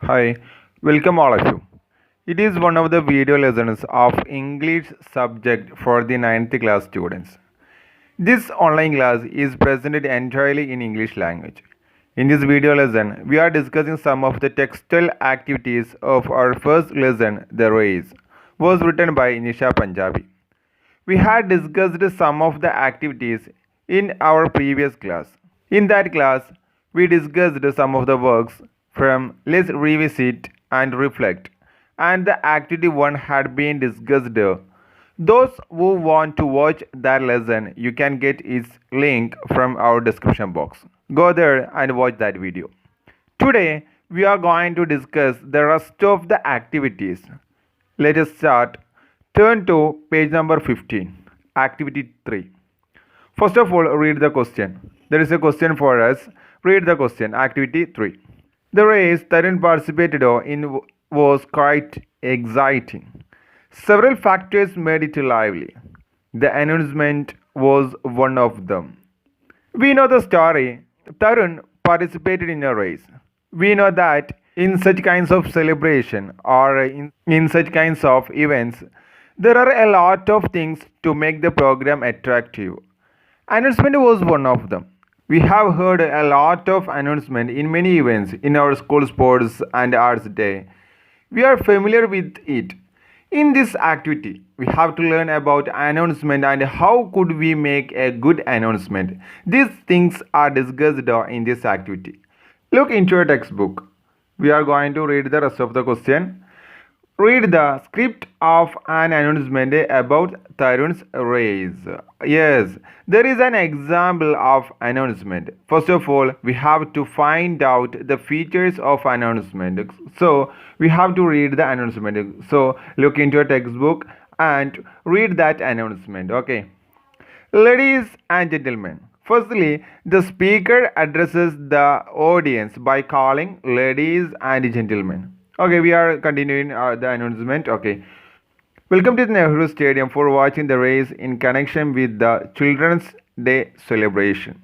Hi, welcome all of you. It is one of the video lessons of English subject for the ninth class students. This online class is presented entirely in English language. In this video lesson, we are discussing some of the textual activities of our first lesson, The Race, was written by Nisha Punjabi. We had discussed some of the activities in our previous class. In that class, we discussed some of the works from Let's Revisit and Reflect, and the activity 1 had been discussed. Those who want to watch that lesson, you can get its link from our description box. Go there and watch that video. Today, we are going to discuss the rest of the activities. Let us start. Turn to page number 15, activity 3. First of all, read the question. There is a question for us. Read the question, activity 3. The race Tarun participated in was quite exciting. Several factors made it lively. The announcement was one of them. We know the story. Tarun participated in a race. We know that in such kinds of celebration or in such kinds of events, there are a lot of things to make the program attractive. Announcement was one of them. We have heard a lot of announcement in many events in our school sports and arts day. We are familiar with it. In this activity, we have to learn about announcement and how could we make a good announcement. These things are discussed in this activity. Look into your textbook. We are going to read the rest of the question. Read the script of an announcement about Tarun's race. Yes, there is an example of announcement. First of all, we have to find out the features of announcement. So, we have to read the announcement. So, look into your textbook and read that announcement. Okay. Ladies and gentlemen, firstly, the speaker addresses the audience by calling ladies and gentlemen. Okay, we are continuing the announcement. Okay. Welcome to the Nehru Stadium for watching the race in connection with the Children's Day celebration.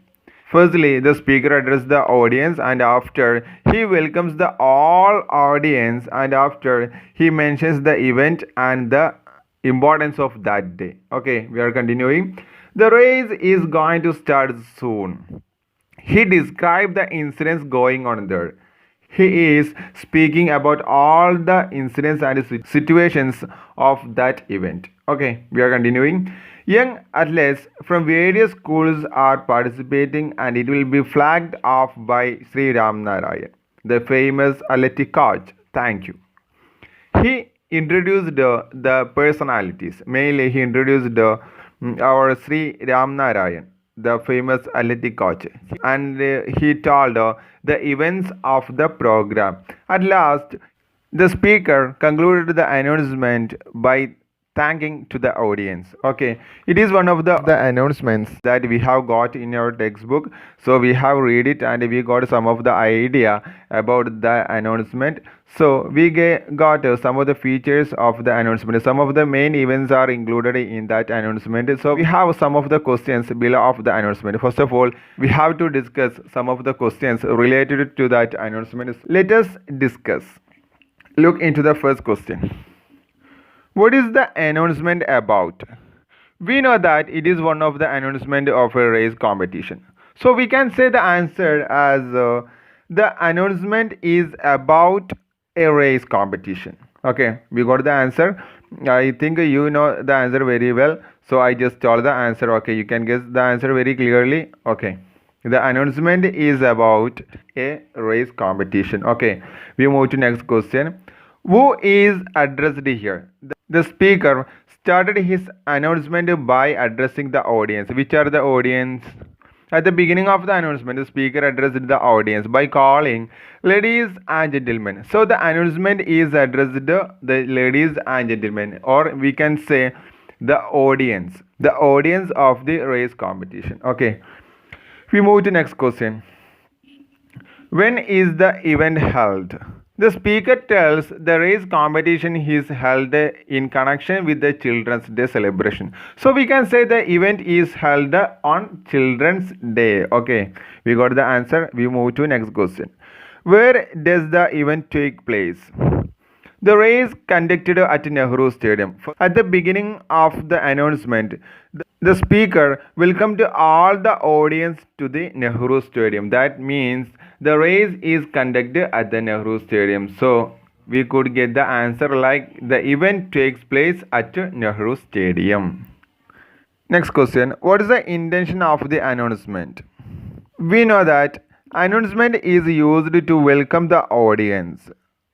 Firstly, the speaker addresses the audience and after he welcomes the all audience and after he mentions the event and the importance of that day. Okay, we are continuing. The race is going to start soon. He described the incidents going on there. He is speaking about all the incidents and situations of that event. Okay, we are continuing. Young athletes from various schools are participating and it will be flagged off by Sri Ram Narayan, the famous athletic coach. Thank you. He introduced the personalities. Mainly, he introduced our Sri Ram Narayan, the famous athletic coach, and he told the events of the program. At last, the speaker concluded the announcement by thanking to the audience. Okay, it is one of the announcements that we have got in our textbook. So we have read it and we got some of the idea about the announcement. So we got some of the features of the announcement. Some of the main events are included in that announcement. So we have some of the questions below of the announcement. First of all, we have to discuss some of the questions related to that announcement. Let us discuss. Look into the first question. What is the announcement about? We know that it is one of the announcement of a race competition. So we can say the answer as the announcement is about a race competition. Okay, we got the answer. I think you know the answer very well. So I just told the answer. Okay, you can guess the answer very clearly. Okay. The announcement is about a race competition. Okay, we move to next question. Who is addressed here? The speaker started his announcement by addressing the audience. Which are the audience? At the beginning of the announcement, the speaker addressed the audience by calling ladies and gentlemen. So the announcement is addressed the ladies and gentlemen, or we can say the audience of the race competition. Okay, we move to next question. When is the event held? The speaker tells the race competition is held in connection with the Children's Day celebration. So we can say the event is held on Children's Day. Okay, we got the answer. We move to next question. Where does the event take place? The race conducted at Nehru Stadium. At the beginning of the announcement, the speaker welcomed all the audience to the Nehru Stadium. That means the race is conducted at the Nehru Stadium. So we could get the answer like the event takes place at Nehru Stadium. Next question. What is the intention of the announcement? We know that announcement is used to welcome the audience,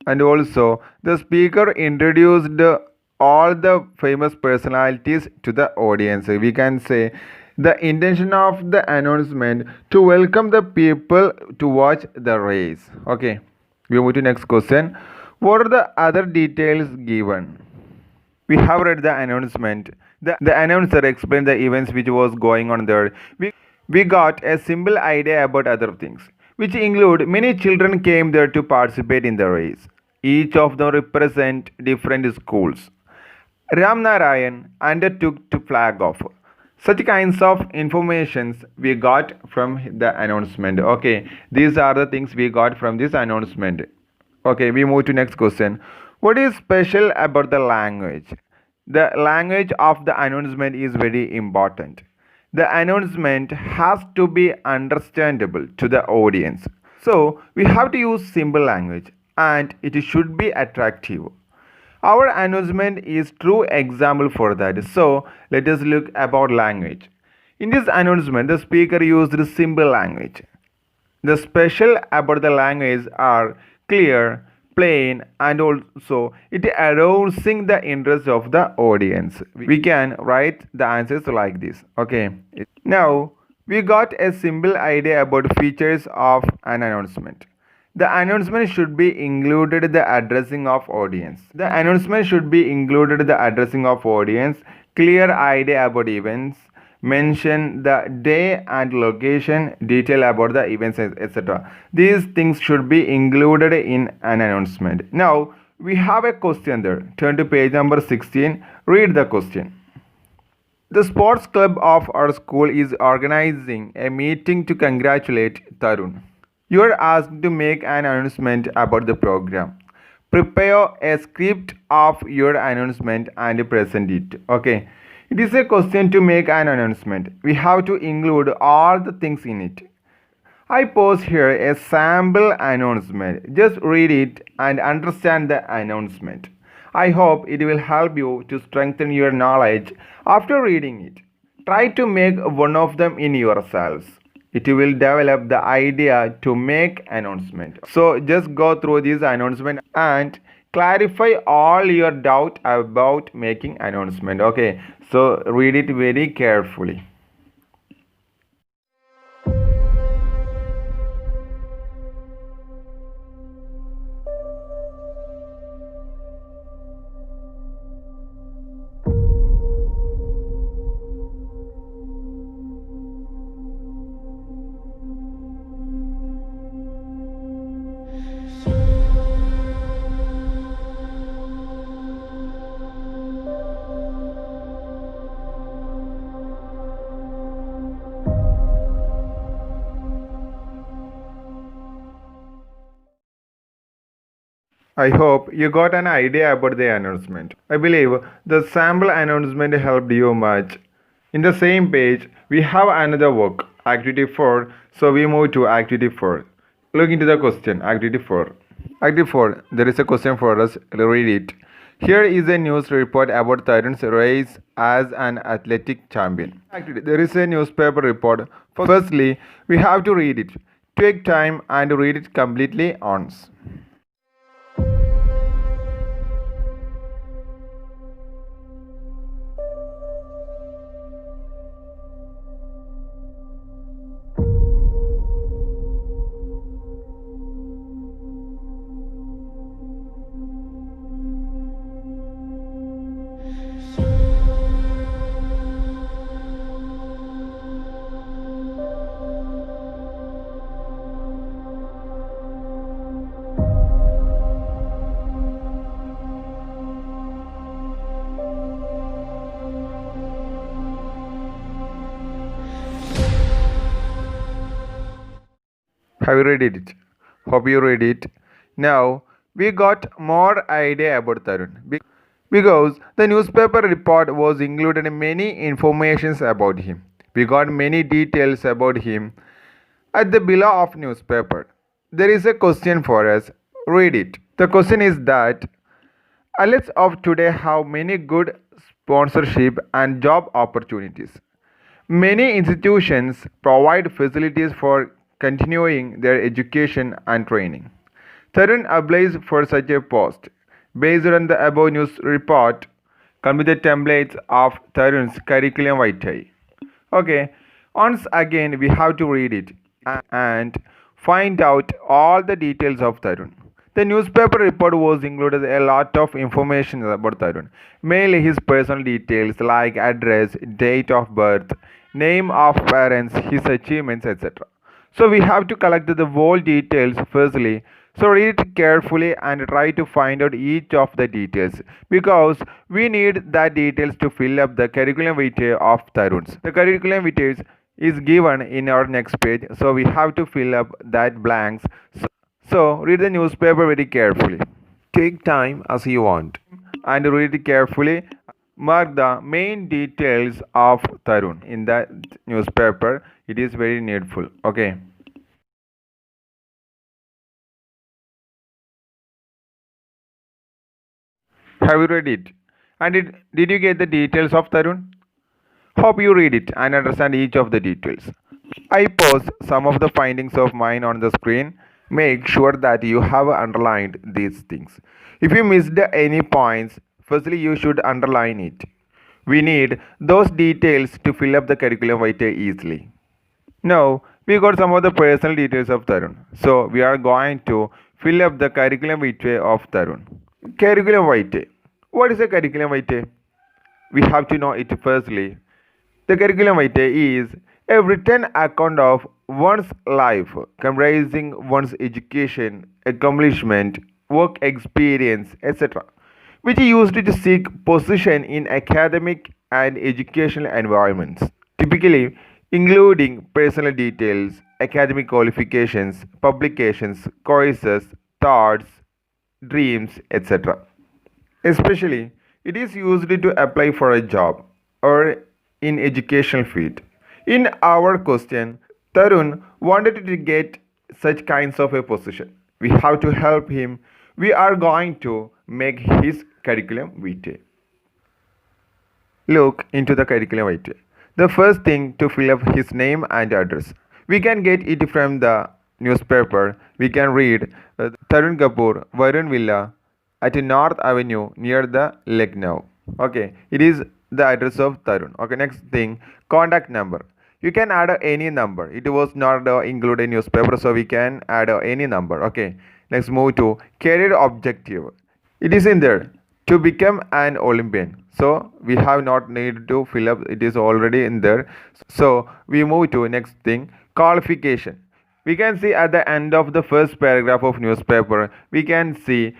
and also the speaker introduced all the famous personalities to the audience. We can say the intention of the announcement to welcome the people to watch the race. Okay, we move to next question. What are the other details given? We have read the announcement. The announcer explained the events which was going on there. We got a simple idea about other things, which include many children came there to participate in the race. Each of them represent different schools. Ram Narayan undertook to flag off. Such kinds of informations we got from the announcement. Okay, these are the things we got from this announcement. Okay, we move to next question. What is special about the language? The language of the announcement is very important. The announcement has to be understandable to the audience. So, we have to use simple language and it should be attractive. Our announcement is true example for that. So, let us look about language. In this announcement, the speaker used simple language. The special about the language are clear, plain, and also it arousing the interest of the audience. We can write the answers like this. Okay. Now we got a simple idea about features of an announcement. The announcement should be included the addressing of audience. The announcement should be included the addressing of audience, clear idea about events, mention the day and location, detail about the events, etc. These things should be included in an announcement. Now we have a question there. Turn to page number 16. Read the question. The sports club of our school is organizing a meeting to congratulate Tarun. You are asked to make an announcement about the program. Prepare a script of your announcement and present it. Okay. It is a question to make an announcement. We have to include all the things in it. I post here a sample announcement. Just read it and understand the announcement. I hope it will help you to strengthen your knowledge after reading it. Try to make one of them in yourselves. It will develop the idea to make announcement. So just go through this announcement and clarify all your doubt about making announcement. Okay, so read it very carefully. I hope you got an idea about the announcement. I believe the sample announcement helped you much. In the same page, we have another work, activity 4. So we move to activity 4. Look into the question, activity 4. Activity 4, there is a question for us. Read it. Here is a news report about Tarun's race as an athletic champion. There is a newspaper report. Firstly, we have to read it. Take time and read it completely once. Have you read it? Hope you read it. Now we got more idea about Tarun because the newspaper report was included many informations about him. We got many details about him at the below of newspaper. There is a question for us. Read it. The question is that athletes of today have many good sponsorship and job opportunities. Many institutions provide facilities for continuing their education and training. Tarun applies for such a post. Based on the above news report, come with the templates of Tarun's curriculum vitae. Okay, once again we have to read it and find out all the details of Tarun. The newspaper report was included a lot of information about Tarun, mainly his personal details like address, date of birth, name of parents, his achievements, etc. So we have to collect the whole details firstly. So read it carefully and try to find out each of the details because we need that details to fill up the curriculum vitae of Tarun's. The curriculum vitae is given in our next page, so we have to fill up that blanks. So read the newspaper very carefully. Take time as you want and read it carefully. Mark the main details of Tarun in that newspaper. It is very needful. Okay. Have you read it? And did you get the details of Tarun? Hope you read it and understand each of the details. I post some of the findings of mine on the screen. Make sure that you have underlined these things. If you missed any points, firstly you should underline it. We need those details to fill up the curriculum vitae easily. Now we got some of the personal details of Tarun. So we are going to fill up the curriculum vitae of Tarun. Curriculum vitae. What is a curriculum vitae? We have to know it firstly. The curriculum vitae is a written account of one's life, comprising one's education, accomplishment, work experience, etc., which is used to seek position in academic and educational environments, typically including personal details, academic qualifications, publications, courses, thoughts, dreams, etc. Especially, it is used to apply for a job or in educational field. In our question, Tarun wanted to get such kinds of a position. We have to help him. We are going to make his curriculum vitae. Look into the curriculum vitae. The first thing to fill up his name and address. We can get it from the newspaper. We can read Tarun Kapoor, Varun Villa at North Avenue near the Lucknow. Okay, it is the address of Tarun. Okay, next thing, contact number. You can add any number. It was not included in newspaper, so we can add any number. Okay, next move to career objective. It is in there to become an Olympian. So we have not need to fill up. It is already in there. So we move to next thing, qualification. We can see at the end of the first paragraph of newspaper, we can see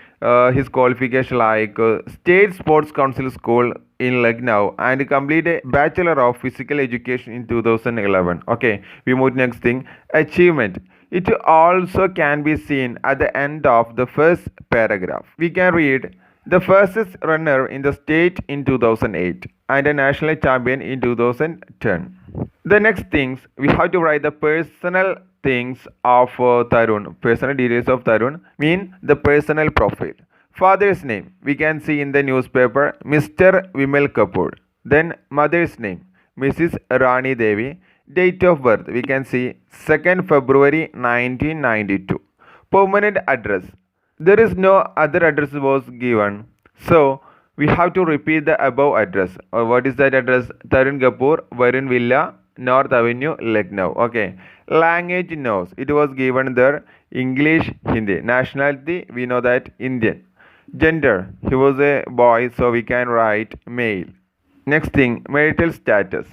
his qualification like State Sports Council School in Lucknow and complete a Bachelor of Physical Education in 2011. Okay, we move to next thing, achievement. It also can be seen at the end of the first paragraph. We can read the fastest runner in the state in 2008 and a national champion in 2010. The next things, we have to write the personal things of Tarun, personal details of Tarun, mean the personal profile. Father's name, we can see in the newspaper, Mr. Vimal Kapoor. Then mother's name, Mrs. Rani Devi. Date of birth, we can see 2nd February 1992. Permanent address, there is no other address was given. So we have to repeat the above address. What is that address? Tarun Kapoor, Varun Villa, North Avenue, Lucknow. Okay. Language knows. It was given there English, Hindi. Nationality, we know that Indian. Gender, he was a boy, so we can write male. Next thing, marital status.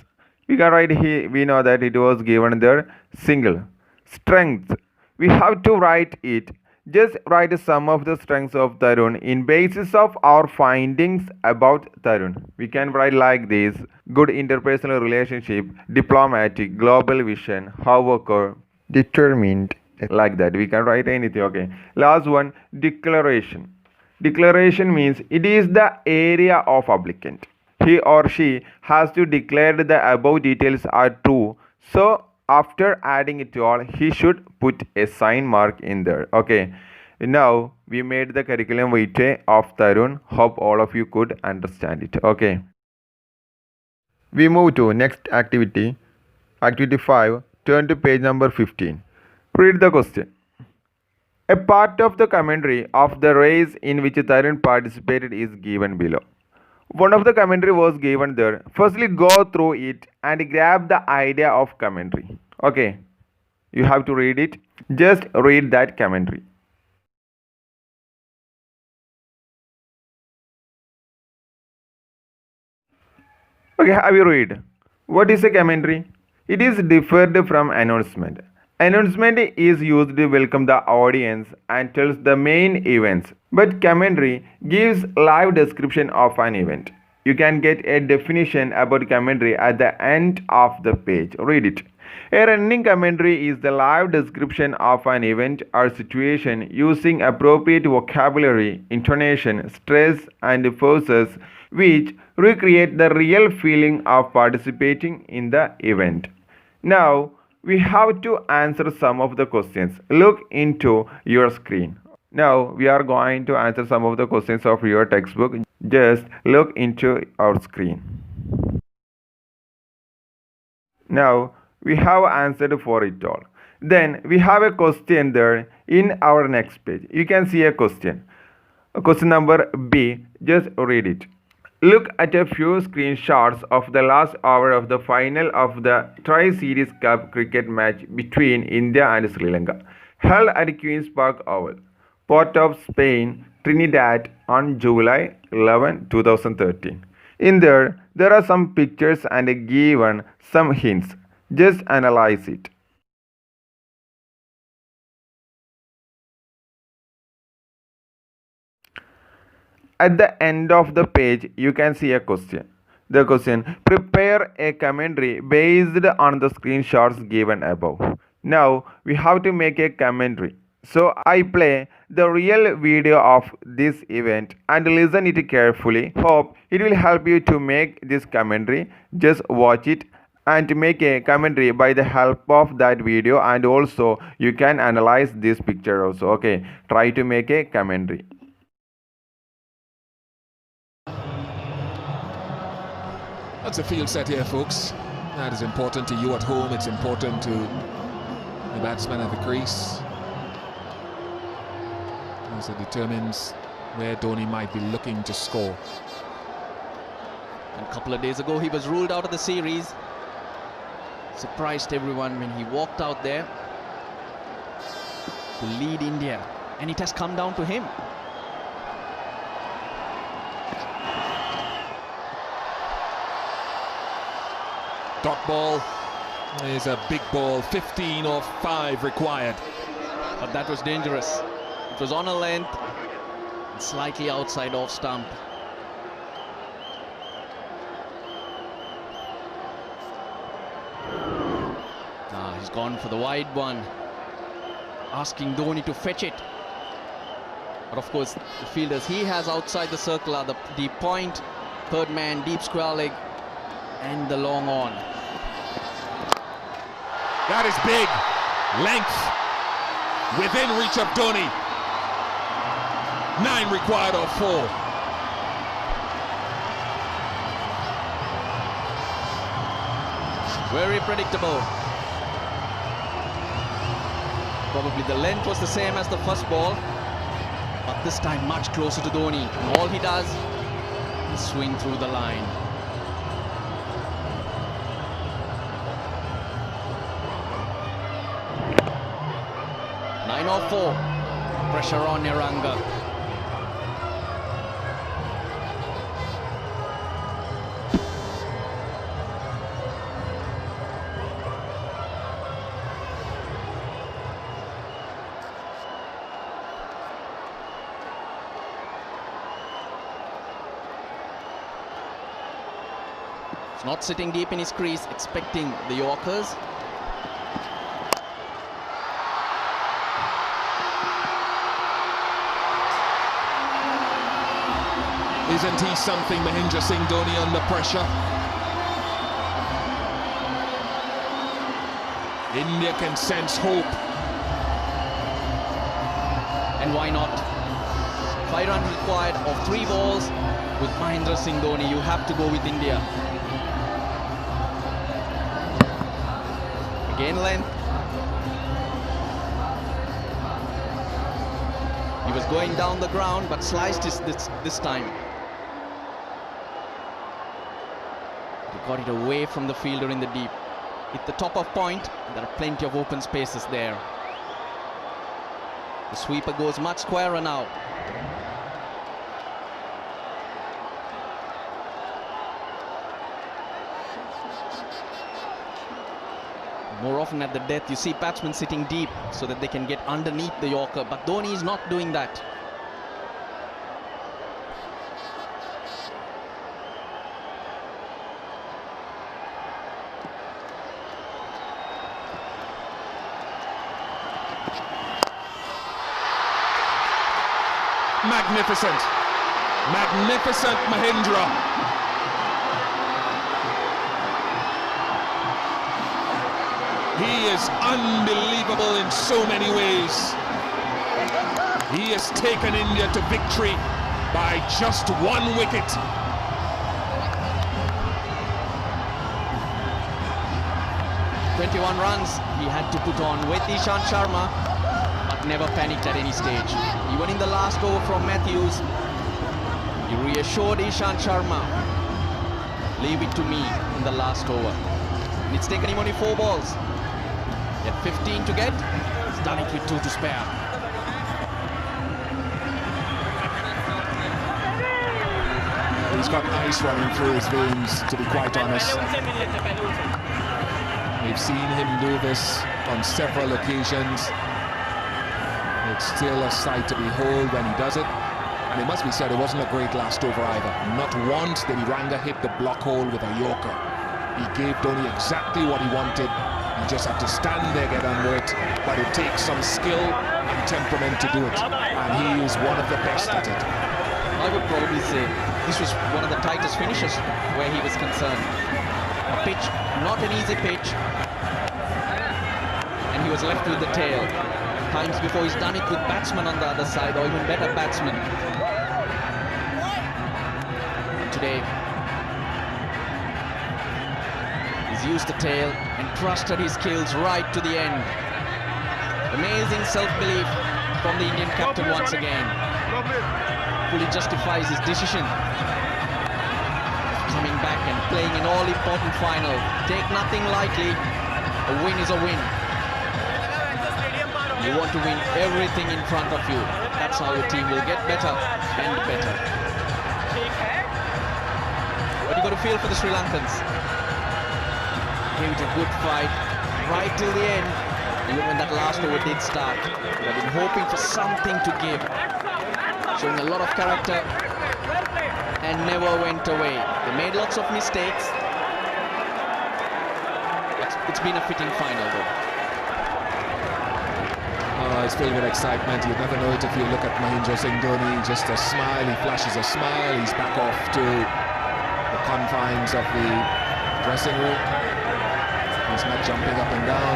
We can write he. We know that it was given there single. Strength, we have to write it. Just write some of the strengths of Tarun in basis of our findings about Tarun. We can write like this: good interpersonal relationship, diplomatic, global vision, hardworker, determined, like that. We can write anything. Okay. Last one, declaration. Declaration means it is the area of applicant. He or she has to declare the above details are true. So after adding it all, he should put a sign mark in there. Okay. Now we made the curriculum vitae of Tarun. Hope all of you could understand it. Okay. We move to next activity. Activity 5. Turn to page number 15. Read the question. A part of the commentary of the race in which Tarun participated is given below. One of the commentary was given there. Firstly, go through it and grab the idea of commentary. Okay, you have to read it. Just read that commentary. Okay, have you read? What is a commentary? It is differed from announcement. Announcement is used to welcome the audience and tells the main events, but commentary gives live description of an event. You can get a definition about commentary at the end of the page. Read it. A running commentary is the live description of an event or situation using appropriate vocabulary, intonation, stress, and pauses which recreate the real feeling of participating in the event. Now, we have to answer some of the questions. Look into your screen. Now, we are going to answer some of the questions of your textbook. Just look into our screen. Now, we have answered for it all. Then, we have a question there in our next page. You can see a question. Question number B. Just read it. Look at a few screenshots of the last hour of the final of the Trie-series Cup cricket match between India and Sri Lanka, held at Queen's Park Oval, Port of Spain, Trinidad on July 11, 2013. In there are some pictures and given some hints. Just analyze it. At the end of the page, you can see a question. The question, prepare a commentary based on the screenshots given above. Now, we have to make a commentary. So, I play the real video of this event and listen it carefully. Hope it will help you to make this commentary. Just watch it and make a commentary by the help of that video, and also you can analyze this picture also. Okay, try to make a commentary. That's a field set here, folks. That is important to you at home. It's important to the batsman at the crease, as it determines where Dhoni might be looking to score. And a couple of days ago, he was ruled out of the series. Surprised everyone when he walked out there to lead India, and it has come down to him. Dot ball is a big ball, 15 or 5 required. But that was dangerous. It was on a length, slightly outside off stump. He's gone for the wide one, asking Dhoni to fetch it. But of course, the fielders he has outside the circle are the deep point, third man, deep square leg, and the long on. That is big. Length within reach of Dhoni. 9 required of 4. Very predictable. Probably the length was the same as the first ball, but this time much closer to Dhoni. And all he does is swing through the line. Or 4. Pressure on Niranga. He's not sitting deep in his crease, expecting the Yorkers. Isn't he something, Mahendra Singh Dhoni, under pressure? India can sense hope. And why not? 5 runs required of 3 balls. With Mahendra Singh Dhoni, you have to go with India. Again length. He was going down the ground, but sliced this time. He got it away from the fielder in the deep. Hit the top of point, and there are plenty of open spaces there. The sweeper goes much squarer now. More often at the death, you see batsmen sitting deep so that they can get underneath the Yorker, but Dhoni is not doing that. Magnificent. Magnificent Mahendra. He is unbelievable in so many ways. He has taken India to victory by just 1 wicket. "21 runs he had to put on with Ishant Sharma, but never panicked at any stage. Even in the last over from Matthews, he reassured Ishant Sharma, leave it to me in the last over. And it's taken him only 4 balls. He had 15 to get, he's done it with 2 to spare. He's got ice running through his veins, to be quite honest. We've seen him do this on several occasions. It's still a sight to behold when he does it. And it must be said, it wasn't a great last over either. Not once did Ranga hit the block hole with a Yorker. He gave Dhoni exactly what he wanted. You just have to stand there, get under it, but it takes some skill and temperament to do it, and he is one of the best at it. I would probably say this was one of the tightest finishes where he was concerned. A pitch, not an easy pitch, and he was left with the tail. Times before he's done it with batsmen on the other side, or even better batsmen. Today, he's used the tail and trusted his skills right to the end. Amazing self-belief from the Indian captain once again. Fully justifies his decision. Coming back and playing an all-important final. Take nothing lightly. A win is a win. You want to win everything in front of you. That's how your team will get better and better. But you got to feel for the Sri Lankans. Gave it a good fight right till the end, even when that last over did start. They've been hoping for something to give, showing a lot of character and never went away. They made lots of mistakes. It's been a fitting final though. It's filled with excitement. You'd never know it if you look at Mahendra Singh Dhoni. Just a smile, he flashes a smile. He's back off to the confines of the dressing room. He's not jumping up and down.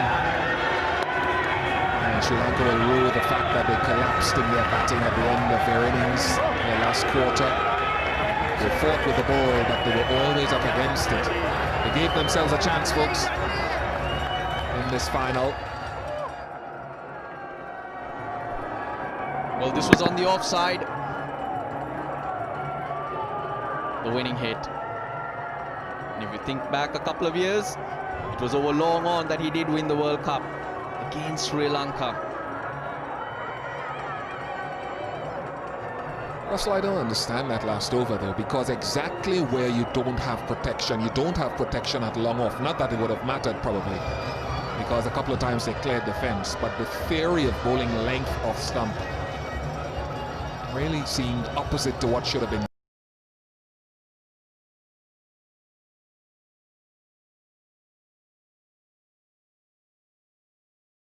And Sri Lanka will rue the fact that they collapsed in their batting at the end of their innings, their last quarter. They fought with the ball, but they were always up against it. They gave themselves a chance, folks, in this final. Well, this was on the offside. The winning hit. And if you think back a couple of years, it was over long on that he did win the World Cup against Sri Lanka. Russell, I don't understand that last over though, because exactly where you don't have protection at long off. Not that it would have mattered probably, because a couple of times they cleared the fence, but the theory of bowling length off stump really seemed opposite to what should have been